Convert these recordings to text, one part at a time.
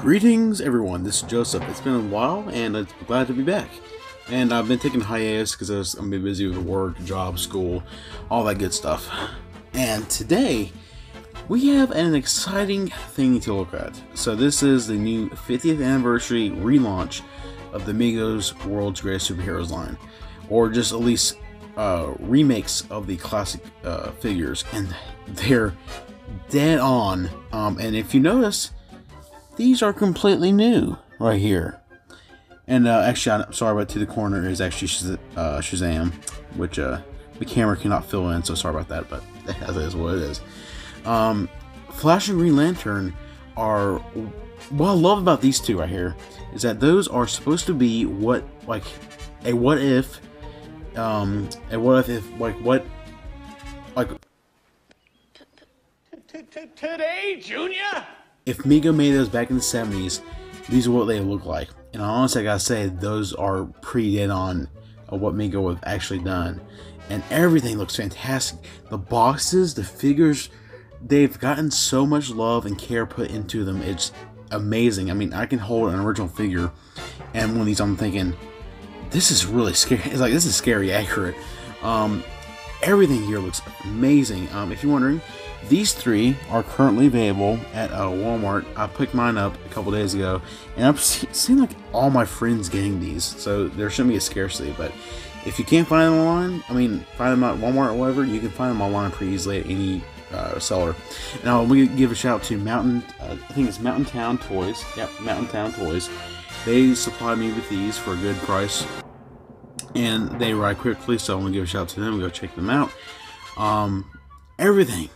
Greetings everyone, this is Joseph. It's been a while and I'm glad to be back. And I've been taking hiatus because I'm been busy with work, job, school, all that good stuff. And today, we have an exciting thing to look at. So this is the new 50th anniversary relaunch of the Mego's World's Greatest Superheroes line. Or just at least remakes of the classic figures. And they're dead on. And if you notice, these are completely new right here. And actually, I'm sorry, but to the corner is actually Shazam, which the camera cannot fill in, so sorry about that, but that is what it is. Flash and Green Lantern are, what I love about these two right here is that those are supposed to be Today, Junior? If Mego made those back in the 70s, these are what they look like. And honestly, I gotta say, those are pretty dead on of what Mego would have actually done. And everything looks fantastic. The boxes, the figures, they've gotten so much love and care put into them. It's amazing. I mean, I can hold an original figure, and one of these I'm thinking, this is really scary. It's like, this is scary accurate. Everything here looks amazing. If you're wondering, these three are currently available at Walmart. I picked mine up a couple days ago, and I've seen like all my friends getting these, so there shouldn't be a scarcity. But if you can't find them online, I mean, find them at Walmart or whatever, you can find them online pretty easily at any seller. Now we give a shout out to I think it's Mountain Town Toys. Yep, Mountain Town Toys. They supplied me with these for a good price, and they arrived quickly, so I'm gonna give a shout out to them. Go check them out. Everything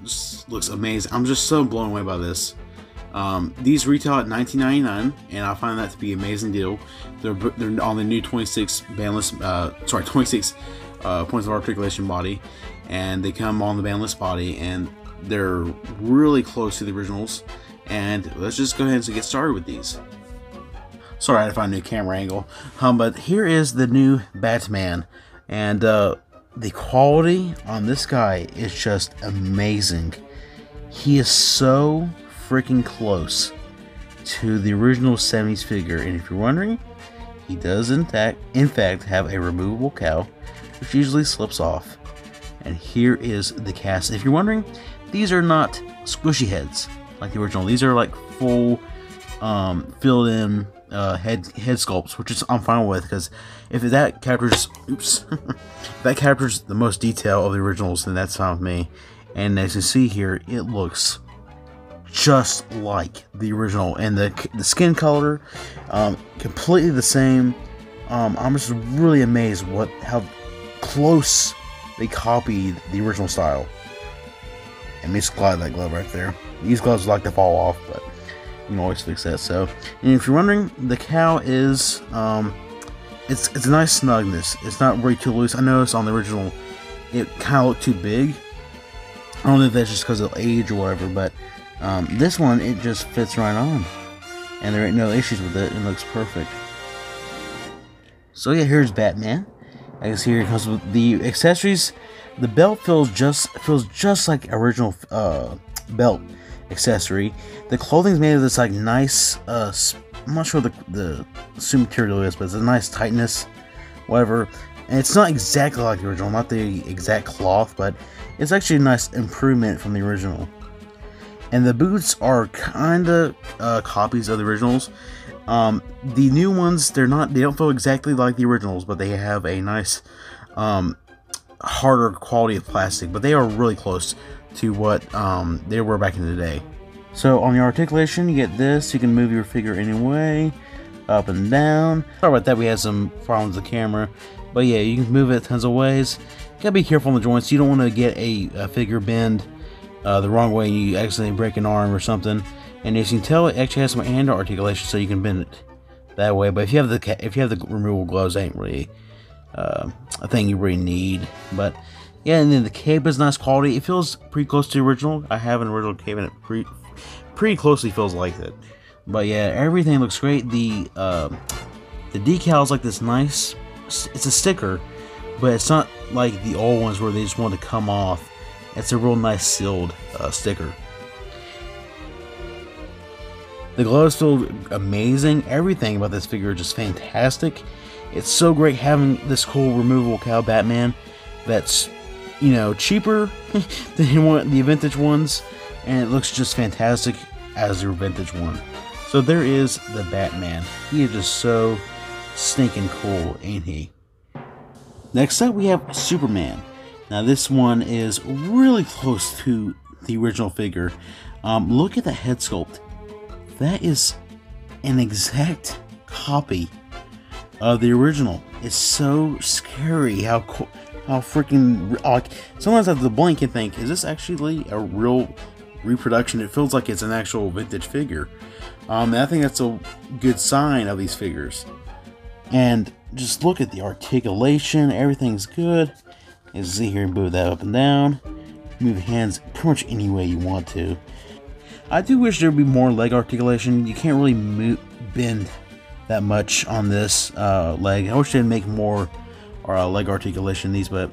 just looks amazing. I'm just so blown away by this. These retail at $19.99, and I find that to be an amazing deal. They're on the new 26 bandless, 26 points of articulation body, and they come on the bandless body, and they're really close to the originals. And let's just go ahead and get started with these. Sorry, I had to find a new camera angle. But here is the new Batman, and the quality on this guy is just amazing. He is so freaking close to the original 70s figure, and if you're wondering, he does in fact have a removable cowl, which usually slips off. And here is the cast. If you're wondering, these are not squishy heads like the original. These are like full filled in head sculpts, which is I'm fine with, because if that captures if that captures the most detail of the originals, then that's fine with me. And as you see here, it looks just like the original, and the skin color completely the same. I'm just really amazed how close they copied the original style. And let me slide that glove right there. These gloves like to fall off, but you can always fix that. So, and if you're wondering, the cowl is it's a nice snugness. It's not way too loose. I noticed on the original it kind of looked too big. I don't know if that's just because of age or whatever, but this one, it just fits right on, and there ain't no issues with it. It looks perfect. So yeah, here's Batman. I guess here it comes with the accessories. The belt feels just like original belt accessory. The clothing's made of this like nice I'm not sure the suit material is, but it's a nice tightness, whatever. And it's not exactly like the original, not the exact cloth, but it's actually a nice improvement from the original. And the boots are kinda copies of the originals. The new ones, they don't feel exactly like the originals, but they have a nice harder quality of plastic, but they are really close to what they were back in the day. So on the articulation, you get this. You can move your figure any way, up and down. Sorry about that, we had some problems with the camera, but yeah, you can move it tons of ways. You gotta be careful on the joints. You don't want to get a figure bend the wrong way and you accidentally break an arm or something. And as you can tell, it actually has some hand articulation, so you can bend it that way. But if you have the removable gloves, that ain't really a thing you really need. But yeah, and then the cape is nice quality. It feels pretty close to the original. I have an original cape, and it pretty closely feels like it. But yeah, everything looks great. The decal is like this nice. It's a sticker, but it's not like the old ones where they just want to come off. It's a real nice sealed sticker. The gloves feel amazing. Everything about this figure is just fantastic. It's so great having this cool removable cow Batman that's, you know, cheaper than the vintage ones, and it looks just fantastic as your vintage one. So there is the Batman. He is just so stinking cool, ain't he? Next up we have Superman. Now this one is really close to the original figure. Look at the head sculpt. That is an exact copy of the original. It's so scary how freaking, like, sometimes I have to blink and think, is this actually a real reproduction? It feels like it's an actual vintage figure. And I think that's a good sign of these figures. And just look at the articulation, everything's good. You see here, move that up and down, move hands pretty much any way you want to. I do wish there would be more leg articulation. You can't really bend that much on this leg. I wish they'd make more leg articulation in these, but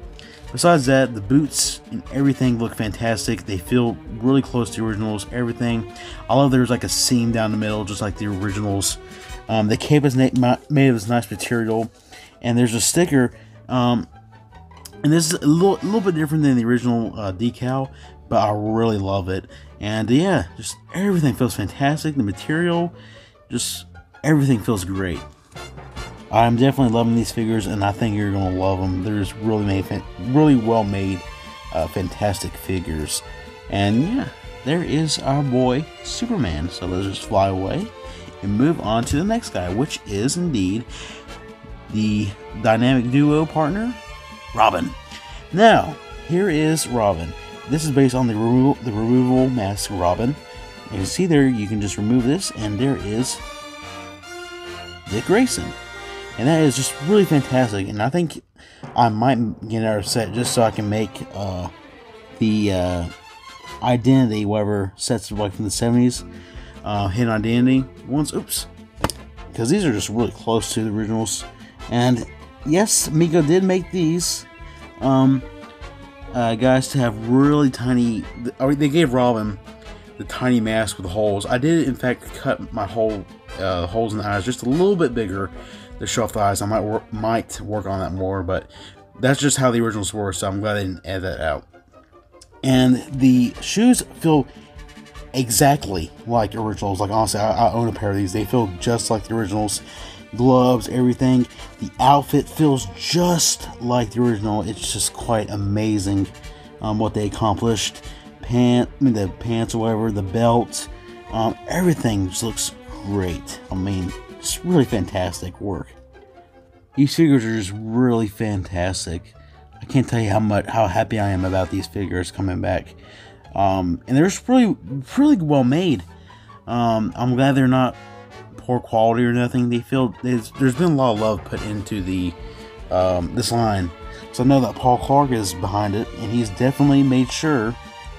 besides that, the boots and everything look fantastic. They feel really close to the originals, everything. I love there's like a seam down the middle, just like the originals. The cape is made of this nice material, and there's a sticker, and this is a little bit different than the original decal, but I really love it. And yeah, just everything feels fantastic. The material, just everything feels great. I'm definitely loving these figures, and I think you're gonna love them. They're just really well made, fantastic figures. And yeah, there is our boy Superman. So let's just fly away and move on to the next guy, which is indeed the dynamic duo partner, Robin. Now, here is Robin. This is based on the removable mask Robin. As you can see there, you can just remove this, and there is Dick Grayson. And that is just really fantastic. And I think I might get another set just so I can make the identity, whatever sets like from the 70s, hidden identity ones. Oops. Because these are just really close to the originals. And yes, Mego did make these. Guys, to have really tiny, they gave Robin the tiny mask with the holes. I did in fact cut my holes in the eyes just a little bit bigger to show off the eyes. I might work on that more, but that's just how the originals were, so I'm glad I didn't add that out. And the shoes feel exactly like originals. Like honestly, I own a pair of these. They feel just like the originals. Gloves, everything. The outfit feels just like the original. It's just quite amazing what they accomplished. The pants or whatever, the belt, everything just looks great. I mean, it's really fantastic work. These figures are just really fantastic. I can't tell you how happy I am about these figures coming back. And they're just really well made. I'm glad they're not poor quality or nothing. They feel there's been a lot of love put into the this line, so I know that Paul Clark is behind it, and he's definitely made sure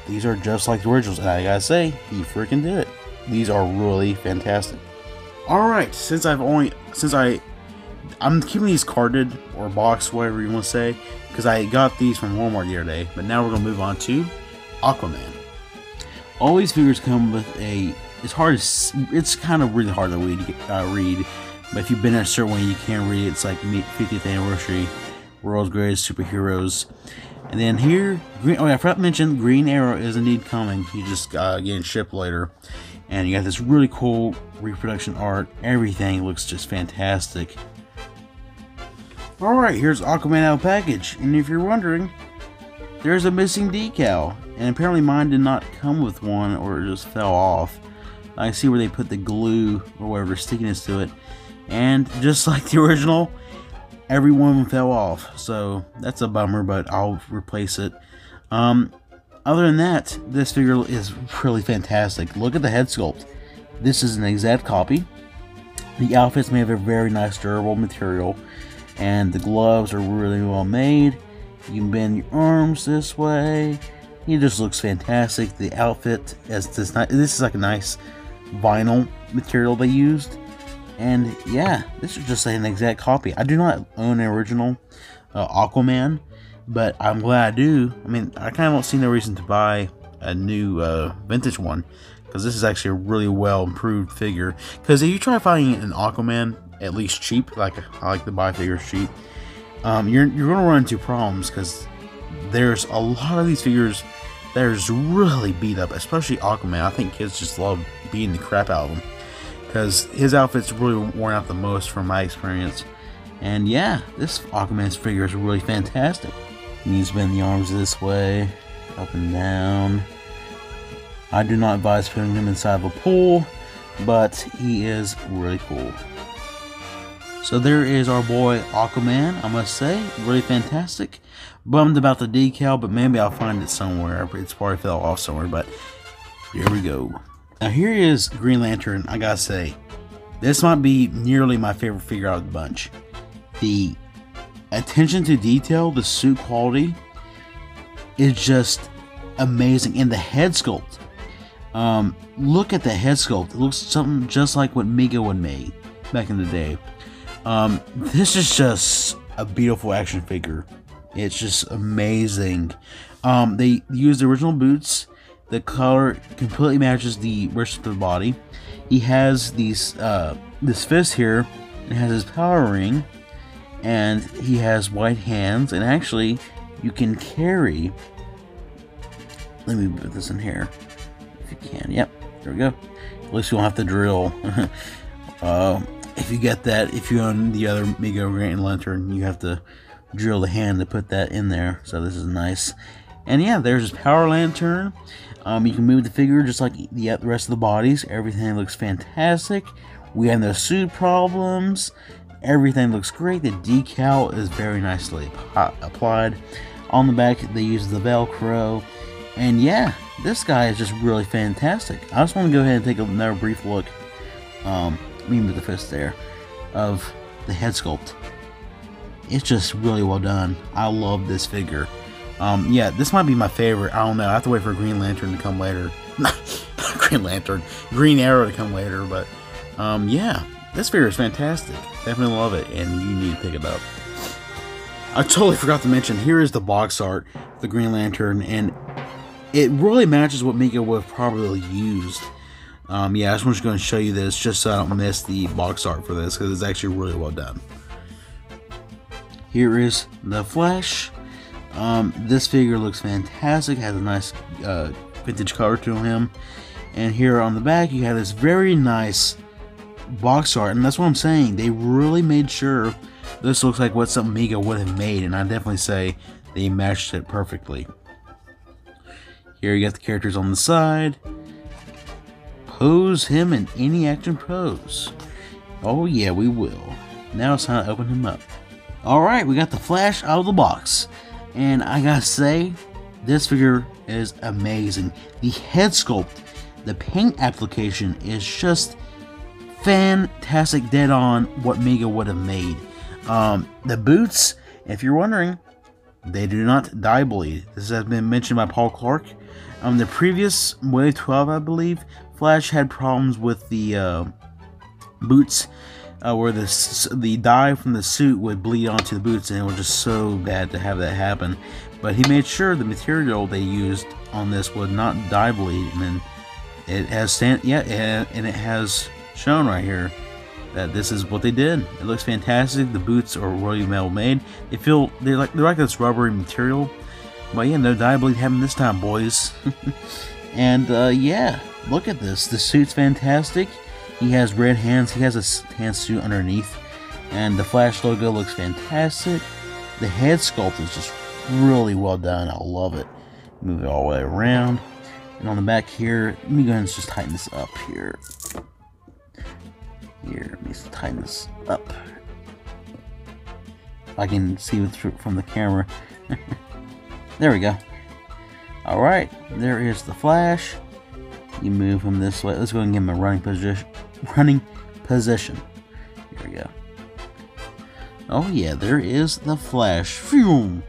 these are just like the originals. And I gotta say, he freaking did it. These are really fantastic. All right, I'm keeping these carded or boxed, whatever you want to say, because I got these from Walmart the other day. But now we're gonna move on to Aquaman. All these figures come with a. It's kind of really hard to read, but if you've been at a certain way, you can read it. It's like 50th anniversary, world's greatest superheroes. And then here, I forgot to mention, Green Arrow is indeed coming. He just getting shipped later. And you got this really cool reproduction art. Everything looks just fantastic. Alright, here's Aquaman out of package. And if you're wondering, there's a missing decal. And apparently mine did not come with one, or it just fell off. I see where they put the glue or whatever stickiness to it, and just like the original, every one of them fell off. So that's a bummer, but I'll replace it. Other than that, this figure is really fantastic. Look at the head sculpt. This is an exact copy. The outfit's made of a very nice durable material, and the gloves are really well made. You can bend your arms this way. He just looks fantastic. The outfit this is like a nice vinyl material they used, and yeah, this is just an exact copy. I do not own an original Aquaman, but I'm glad I do. I mean, I kind of don't see no reason to buy a new vintage one, because this is actually a really well improved figure. Because if you try finding an Aquaman at least cheap, like I like to buy figures cheap, you're gonna run into problems, because there's a lot of these figures that are just really beat up, especially Aquaman. I think kids just love beating the crap out of him, because his outfit's really worn out the most from my experience. And yeah, this Aquaman's figure is really fantastic. You need to bend the arms this way, up and down. I do not advise putting him inside of a pool, but he is really cool. So there is our boy Aquaman, I must say, really fantastic. Bummed about the decal, but maybe I'll find it somewhere. It's probably fell off somewhere, but here we go. Now here is Green Lantern. I gotta say, this might be nearly my favorite figure out of the bunch. The attention to detail, the suit quality is just amazing. And the head sculpt, look at the head sculpt. It looks something just like what Mego had made back in the day. This is just a beautiful action figure. It's just amazing. They used the original boots. The color completely matches the rest of the body. He has these this fist here. It has his power ring, and he has white hands. And actually, you can carry. Let me put this in here, if you can. Yep, there we go. At least you won't have to drill. If you get that, if you own the other Mego Green Lantern, you have to drill the hand to put that in there. So this is nice. And yeah, there's his power lantern. You can move the figure just like the rest of the bodies. Everything looks fantastic. We have no suit problems. Everything looks great. The decal is very nicely applied. On the back, they use the Velcro. And yeah, this guy is just really fantastic. I just want to go ahead and take another brief look. Me with the fist there, of the head sculpt. It's just really well done. I love this figure. Yeah, this might be my favorite. I don't know. I have to wait for Green Lantern to come later. Green Lantern, Green Arrow to come later. But yeah, this figure is fantastic. Definitely love it, and you need to pick it up. I totally forgot to mention, here is the box art, the Green Lantern, and it really matches what Mego would have probably used. Yeah, I just want to go and show you this just so I don't miss the box art for this, because it's actually really well done. Here is the Flash. This figure looks fantastic, has a nice vintage color to him. And here on the back you have this very nice box art, and that's what I'm saying. They really made sure this looks like what something Mego would have made, and I definitely say they matched it perfectly. Here you got the characters on the side. Pose him in any action pose. Oh yeah, we will. Now it's time to open him up. Alright, we got the Flash out of the box. And I gotta say, this figure is amazing. The head sculpt, the paint application is just fantastic, dead on what Mego would have made. The boots, if you're wondering, they do not dye bleed. This has been mentioned by Paul Clark. The previous Wave 12, I believe, Flash had problems with the boots, where the dye from the suit would bleed onto the boots, and it was just so bad to have that happen. But he made sure the material they used on this would not dye bleed, and then it has and it has shown right here that this is what they did. It looks fantastic. The boots are really well made. They're like this rubbery material. But yeah, no dye bleed happened this time, boys. And yeah, look at this. The suit's fantastic. He has red hands. He has a hand suit underneath. And the Flash logo looks fantastic. The head sculpt is just really well done. I love it. Move it all the way around. And on the back here, let me go ahead and just tighten this up here. Here, let me just tighten this up. I can see it from the camera. There we go. Alright, there is the Flash. You move him this way. Let's go and give him a running position. Here we go. Oh yeah, there is the Flash. Phew.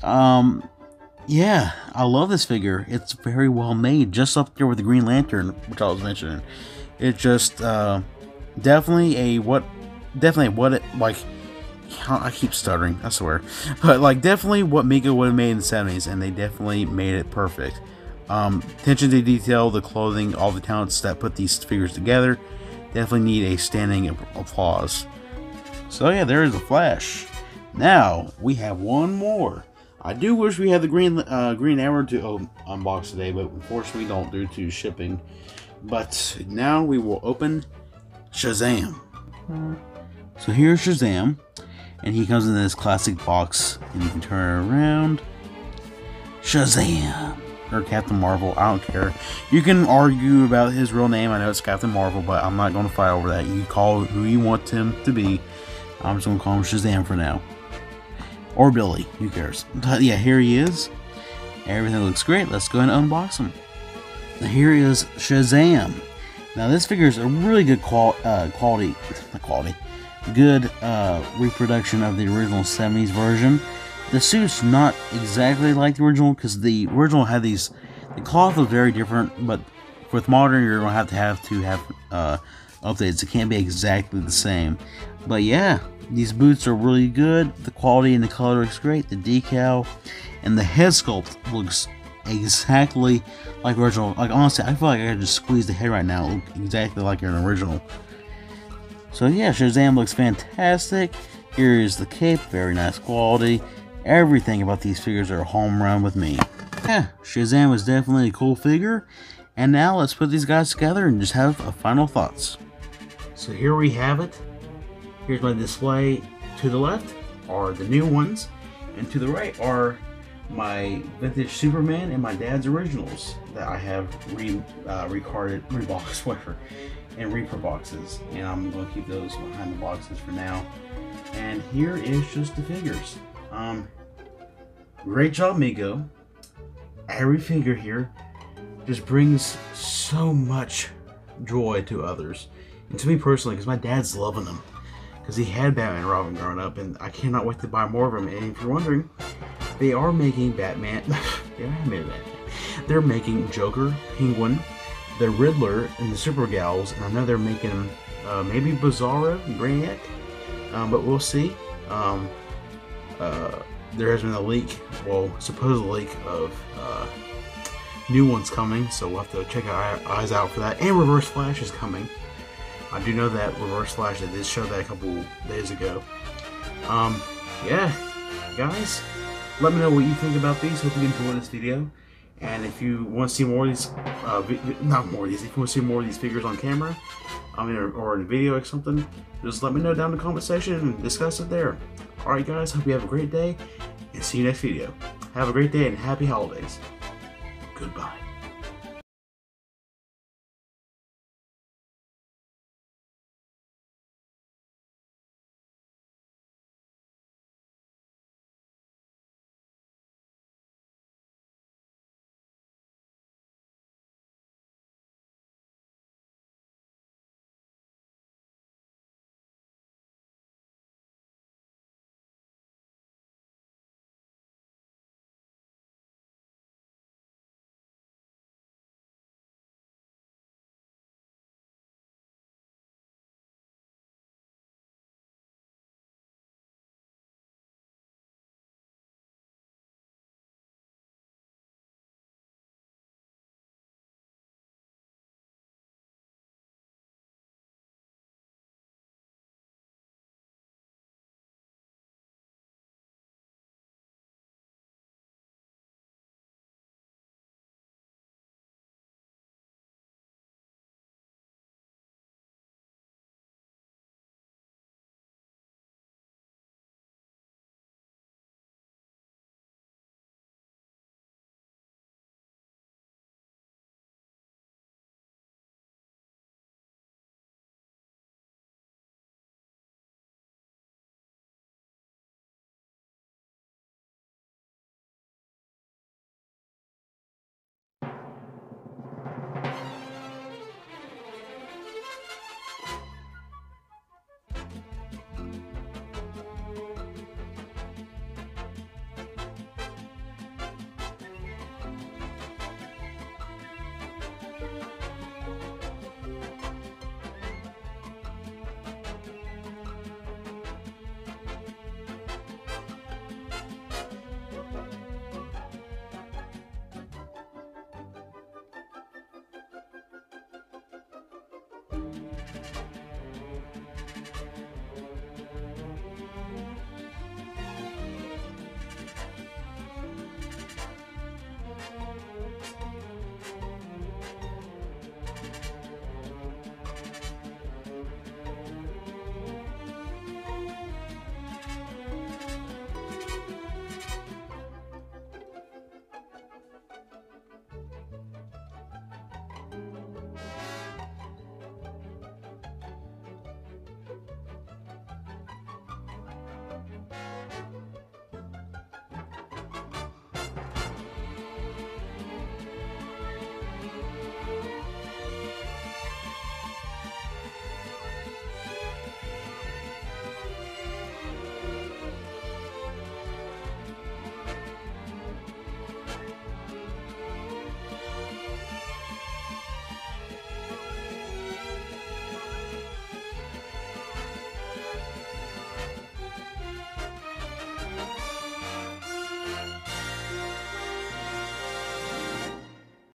Yeah, I love this figure. It's very well made, just up there with the Green Lantern, which I was mentioning. It just definitely what it like. I keep stuttering, I swear. But like definitely what Mego would have made in the 70s, and they definitely made it perfect. Attention to detail, the clothing, all the talents that put these figures together definitely need a standing applause. So yeah, there is the Flash. Now we have one more. I do wish we had the Green Arrow to unbox today, but unfortunately we don't due to shipping. But now we will open Shazam. So here's Shazam, and he comes in this classic box, and you can turn it around. Shazam! Or Captain Marvel, I don't care. You can argue about his real name. I know it's Captain Marvel, but I'm not going to fight over that. You call who you want him to be. I'm just going to call him Shazam for now. Or Billy, who cares? But yeah, here he is. Everything looks great. Let's go ahead and unbox him. Now here is Shazam. Now this figure is a really good good reproduction of the original 70s version. The suit's not exactly like the original, because the original had these, the cloth was very different, but with modern you're going to have updates. It can't be exactly the same. But yeah, these boots are really good. The quality and the color looks great. The decal and the head sculpt looks exactly like original. Like honestly, I feel like I could just squeeze the head right now. It looks exactly like an original. So yeah, Shazam looks fantastic. Here is the cape, very nice quality. Everything about these figures are a home run with me. Yeah, Shazam was definitely a cool figure. And now let's put these guys together and just have a final thoughts. So here we have it. Here's my display. To the left are the new ones, and to the right are my vintage Superman and my dad's originals that I have recarded, reboxed, whatever, in repro boxes. And I'm going to keep those behind the boxes for now. And here is just the figures. Great job, Mego. Every figure here just brings so much joy to others, and to me personally, because my dad's loving them, because he had Batman and Robin growing up, and I cannot wait to buy more of them. And if you're wondering, they are making Batman. They're making Joker, Penguin, the Riddler, and the Super Gals, and I know they're making maybe Bizarro and Brainiac, but we'll see. There has been a leak, well, supposed leak of new ones coming, so we'll have to check our eyes out for that. And Reverse Flash is coming. I do know that Reverse Flash, they did show that a couple days ago. Yeah, guys, let me know what you think about these. Hope you enjoyed this video. And if you want to see more of these, if you want to see more of these figures on camera, or in a video or something, just let me know down in the comment section and discuss it there. Alright guys, hope you have a great day, and see you next video. Have a great day and happy holidays. Goodbye.